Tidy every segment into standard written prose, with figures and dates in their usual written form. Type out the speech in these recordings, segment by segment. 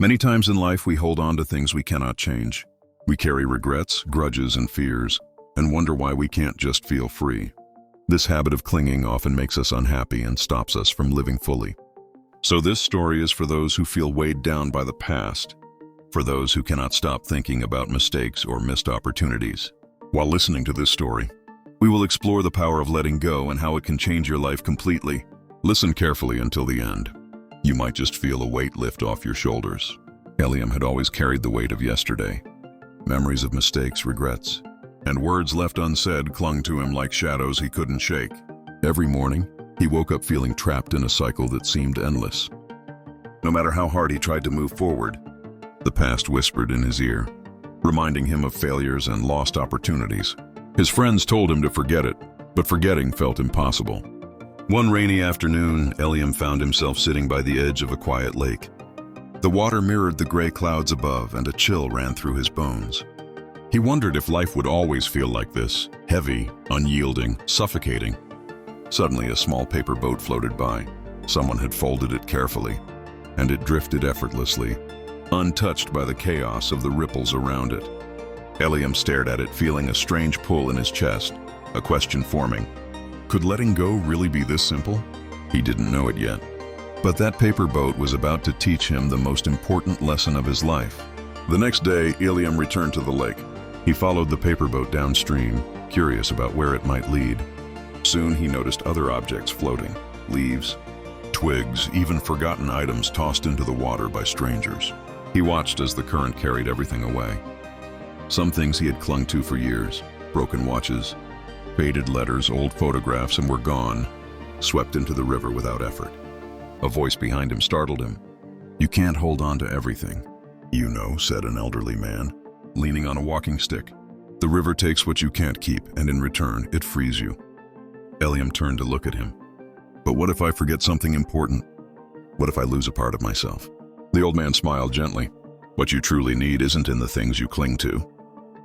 Many times in life we hold on to things we cannot change. We carry regrets, grudges, and fears, and wonder why we can't just feel free. This habit of clinging often makes us unhappy and stops us from living fully. So this story is for those who feel weighed down by the past, for those who cannot stop thinking about mistakes or missed opportunities. While listening to this story, we will explore the power of letting go and how it can change your life completely. Listen carefully until the end. You might just feel a weight lift off your shoulders. Eliam had always carried the weight of yesterday. Memories of mistakes, regrets, and words left unsaid clung to him like shadows he couldn't shake. Every morning, he woke up feeling trapped in a cycle that seemed endless. No matter how hard he tried to move forward, the past whispered in his ear, reminding him of failures and lost opportunities. His friends told him to forget it, but forgetting felt impossible. One rainy afternoon, Eliam found himself sitting by the edge of a quiet lake. The water mirrored the gray clouds above, and a chill ran through his bones. He wondered if life would always feel like this, heavy, unyielding, suffocating. Suddenly, a small paper boat floated by. Someone had folded it carefully, and it drifted effortlessly, untouched by the chaos of the ripples around it. Eliam stared at it, feeling a strange pull in his chest, a question forming. Could letting go really be this simple? He didn't know it yet. But that paper boat was about to teach him the most important lesson of his life. The next day, Eliam returned to the lake. He followed the paper boat downstream, curious about where it might lead. Soon he noticed other objects floating, leaves, twigs, even forgotten items tossed into the water by strangers. He watched as the current carried everything away. Some things he had clung to for years, broken watches, faded letters, old photographs, and were gone, swept into the river without effort. A voice behind him startled him. "You can't hold on to everything." "You know," said an elderly man, leaning on a walking stick. "The river takes what you can't keep, and in return, it frees you." Eliam turned to look at him. "But what if I forget something important? What if I lose a part of myself?" The old man smiled gently. "What you truly need isn't in the things you cling to.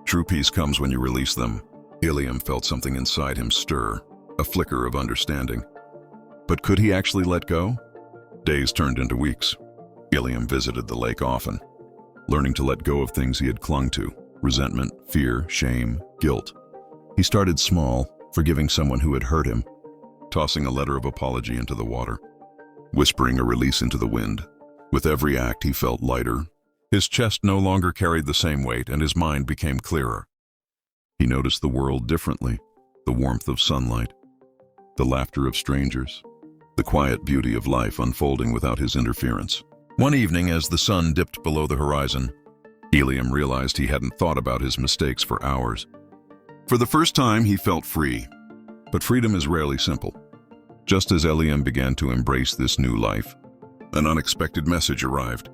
True peace comes when you release them." Eliam felt something inside him stir, a flicker of understanding. But could he actually let go? Days turned into weeks. Eliam visited the lake often, learning to let go of things he had clung to: resentment, fear, shame, guilt. He started small, forgiving someone who had hurt him, tossing a letter of apology into the water, whispering a release into the wind. With every act, he felt lighter. His chest no longer carried the same weight, and his mind became clearer. He noticed the world differently, the warmth of sunlight, the laughter of strangers, the quiet beauty of life unfolding without his interference. One evening, as the sun dipped below the horizon, Eliam realized he hadn't thought about his mistakes for hours. For the first time, he felt free. But freedom is rarely simple. Just as Eliam began to embrace this new life, an unexpected message arrived.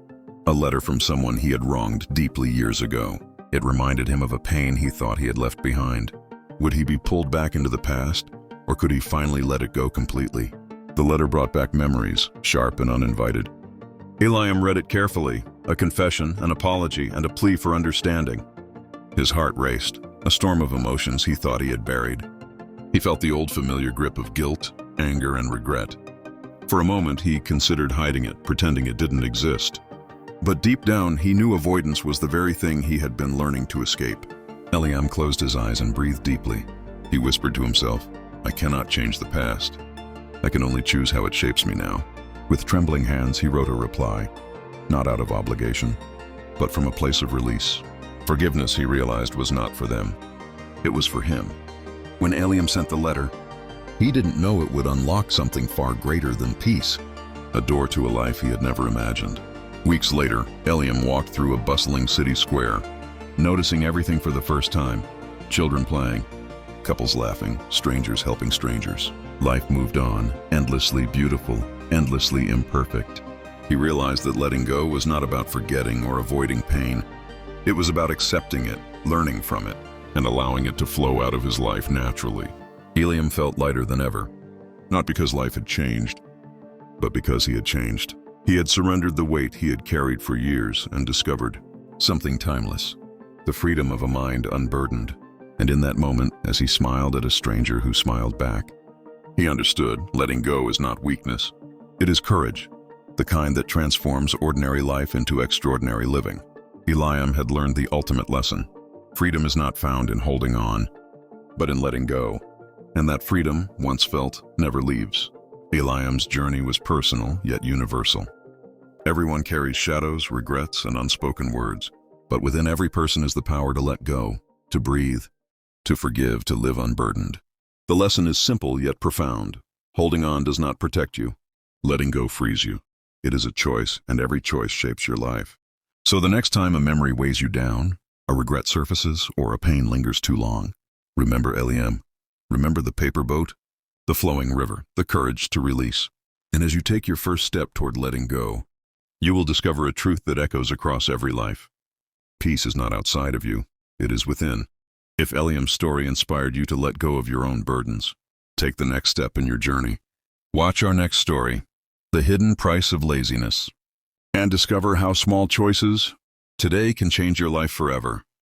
A letter from someone he had wronged deeply years ago. It reminded him of a pain he thought he had left behind. Would he be pulled back into the past, or could he finally let it go completely? The letter brought back memories, sharp and uninvited. Eliam read it carefully, a confession, an apology, and a plea for understanding. His heart raced, a storm of emotions he thought he had buried. He felt the old familiar grip of guilt, anger, and regret. For a moment, he considered hiding it, pretending it didn't exist. But deep down, he knew avoidance was the very thing he had been learning to escape. Eliam closed his eyes and breathed deeply. He whispered to himself, "I cannot change the past. I can only choose how it shapes me now." With trembling hands, he wrote a reply, not out of obligation, but from a place of release. Forgiveness, he realized, was not for them. It was for him. When Eliam sent the letter, he didn't know it would unlock something far greater than peace, a door to a life he had never imagined. Weeks later, Eliam walked through a bustling city square, noticing everything for the first time. Children playing, couples laughing, strangers helping strangers. Life moved on, endlessly beautiful, endlessly imperfect. He realized that letting go was not about forgetting or avoiding pain. It was about accepting it, learning from it, and allowing it to flow out of his life naturally. Eliam felt lighter than ever, not because life had changed, but because he had changed. He had surrendered the weight he had carried for years and discovered something timeless, the freedom of a mind unburdened. And in that moment, as he smiled at a stranger who smiled back, he understood letting go is not weakness. It is courage. the kind that transforms ordinary life into extraordinary living. Eliam had learned the ultimate lesson. Freedom is not found in holding on, but in letting go. And that freedom, once felt, never leaves. Eliam's journey was personal, yet universal. Everyone carries shadows, regrets, and unspoken words, but within every person is the power to let go, to breathe, to forgive, to live unburdened. The lesson is simple yet profound. Holding on does not protect you. Letting go frees you. It is a choice, and every choice shapes your life. So the next time a memory weighs you down, a regret surfaces, or a pain lingers too long, remember Eliam. Remember the paper boat, the flowing river, the courage to release. And as you take your first step toward letting go, you will discover a truth that echoes across every life. Peace is not outside of you, it is within. If Eliam's story inspired you to let go of your own burdens, take the next step in your journey. Watch our next story, The Hidden Price of Laziness, and discover how small choices today can change your life forever.